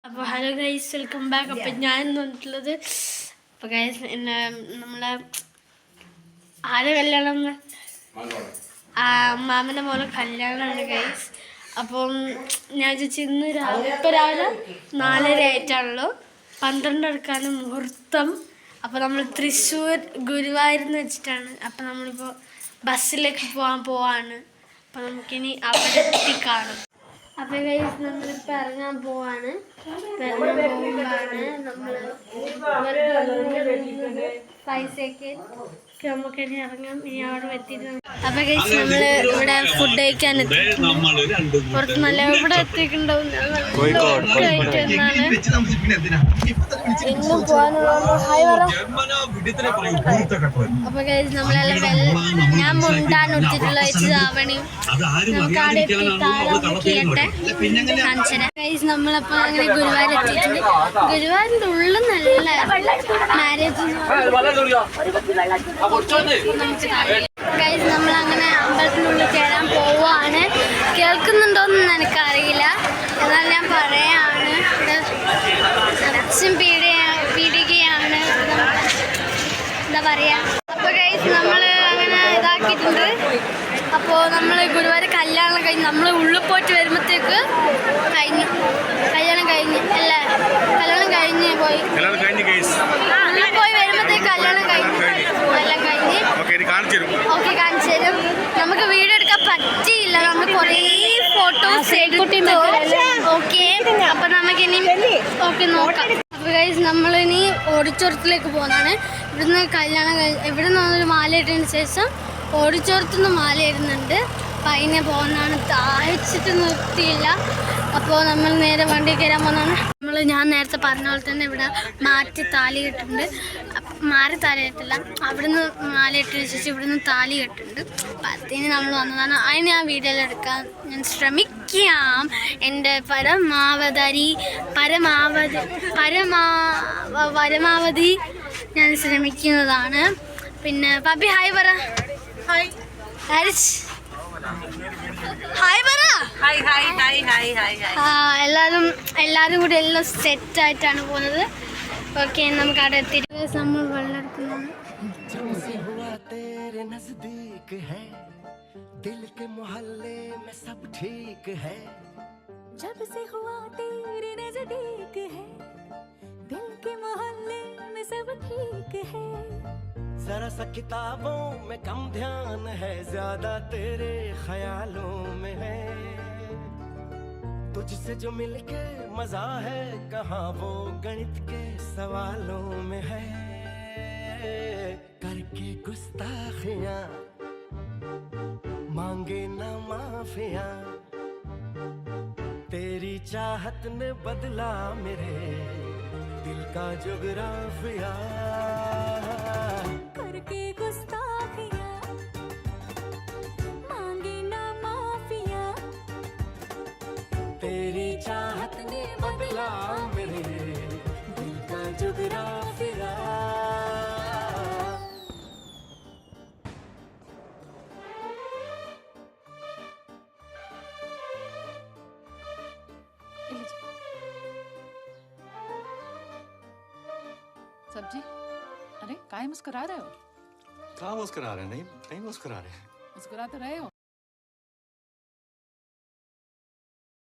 അപ്പോൾ hello guys, welcome back. അപ്പം ഞാൻ വന്നിട്ടുള്ളത് അപ്പോൾ ഗൈസ് നമ്മളെ ആരെ കല്യാണം, മാമൻ്റെ മോനെ കല്യാണമാണ് ഗൈസ്. അപ്പം ഞാൻ ചോദിച്ചു ഇന്ന് രാവിലെ 4:30 ആയിട്ടാണല്ലോ, 12 അടുക്കാണ് മുഹൂർത്തം. അപ്പോൾ നമ്മൾ തൃശ്ശൂർ ഗുരുവായൂരിൽ വെച്ചിട്ടാണ്. അപ്പം നമ്മളിപ്പോൾ ബസ്സിലേക്ക് പോവാണ്. അപ്പം നമുക്കിനി അവിടെ എത്തിക്കാണും. അപ്പോൾ ഗൈസ് നമ്മളിപ്പോൾ ഇറങ്ങാൻ പോവാണ്. നമ്മൾ പൈസയൊക്കെ നമുക്ക് ഇനി ഇറങ്ങാം. ഇനി അവിടെ എത്തിയിട്ട് അപ്പോൾ ഗൈസ് നമ്മൾ ഇവിടെ ഫുഡ് കഴിക്കാൻ പുറത്ത് നല്ല ഇവിടെ എത്തിയിട്ടുണ്ടാവും. എന്നും പോകാനുള്ള അപ്പോൾ ഗൈസ് നമ്മളെല്ലാം ഞാൻ മുണ്ടാണ് ഉടുത്തിട്ടുള്ള ആവണിയും നമുക്ക് അവിടെ എത്തി താഴെ കാണിച്ചത്. ഗൈസ് നമ്മളപ്പോൾ അങ്ങനെ ഗുരുവായൂർ എത്തിയിട്ടുണ്ട്. ഗുരുവായൂരിൻ്റെ ഉള്ളിൽ നല്ല മാരേജ്. ഗൈസ് നമ്മളങ്ങനെ അമ്പലത്തിനുള്ളിൽ കയറാൻ പോവുകയാണ്. കേൾക്കുന്നുണ്ടോയെന്ന് എനിക്കറിയില്ല, എന്നാൽ ഞാൻ പറയാണ്. നിറച്ചും പീഡികയാണ്, എന്താ പറയുക. അപ്പോൾ ഗൈസ് നമ്മൾ അങ്ങനെ ഇതാക്കിയിട്ടുണ്ട്. അപ്പോൾ നമ്മൾ ഗുരുവായൂർ കല്യാണം കഴിഞ്ഞ് നമ്മൾ ഉള്ളിൽ പോയിട്ട് വരുമ്പോഴത്തേക്ക് കല്യാണം കഴിഞ്ഞ് പോയി ഉള്ളിൽ പോയി വരുമ്പോഴത്തേക്ക് കല്യാണം എല്ലാം കഴിഞ്ഞ് ഓക്കെ കാണിച്ചു തരും. നമുക്ക് വീഡിയോ എടുക്കാൻ പറ്റിയില്ല, നമ്മൾ കുറേ ഫോട്ടോസ് എടുത്തു. ഓക്കെ, അപ്പം നമുക്കിനി ഓക്കെ നോക്കാം. അപ്പോൾ ഗൈസ് നമ്മളിനി ഓഡിറ്റോറിയത്തിലേക്ക് പോകുന്നതാണ്. ഇവിടുന്ന് ഇവിടെ നിന്നൊരു മാല ഇട്ടതിന് ശേഷം ഓഡിറ്റോറിയത്തിൽ നിന്ന് മാല ഇടുന്നുണ്ട്. അപ്പം അതിനെ പോകുന്നതാണ്. താഴ്ചിട്ട് നിർത്തിയില്ല. അപ്പോൾ നമ്മൾ നേരെ വണ്ടി കയറാൻ പോകുന്നതാണ്. ഞാൻ നേരത്തെ പറഞ്ഞ പോലെ തന്നെ ഇവിടെ മാറ്റി താലി കെട്ടുണ്ട്. മാറി താലി കെട്ടില്ല, അവിടുന്ന് മാല ഇട്ടതിന് ശേഷം ഇവിടുന്ന് താലി കെട്ടുണ്ട്. അപ്പം അതിന് നമ്മൾ വന്നതാണ്. അതിന് ഞാൻ വീഡിയോയിൽ എടുക്കാൻ ഞാൻ ശ്രമിക്കാം. എൻ്റെ പരമാവധി ഞാൻ ശ്രമിക്കുന്നതാണ്. പിന്നെ പപ്പി ഹായ് പറ. ഹായ് ഹായ് പറ. എല്ലാവരും കൂടി എല്ലാം സെറ്റായിട്ടാണ് പോകുന്നത്. ഓക്കെ, നമുക്ക് അവിടെ എത്തിയിട്ട് നമ്മൾ വെള്ളം എടുക്കുന്നതാണ്. जरा सा किताबों में कम ध्यान है, ज्यादा तेरे ख्यालों में है। तुझसे जो मिलके मजा है, कहाँ वो गणित के सवालों में है। करके गुस्ताखियां मांगे ना माफियां, तेरी चाहत ने बदला मेरे दिल का जोग्राफिया। करके गुस्ताखियां मांगे ना माफिया, तेरी चाहत ने बदला मेरे दिल का जोग्राफिया। सब्जी, अरे काहे मुस्कुरा रहे हो? कहाँ मुस्कुरा रहे हैं? नहीं मुस्कुरा रहे हैं। मुस्कुरा तो रहे हो।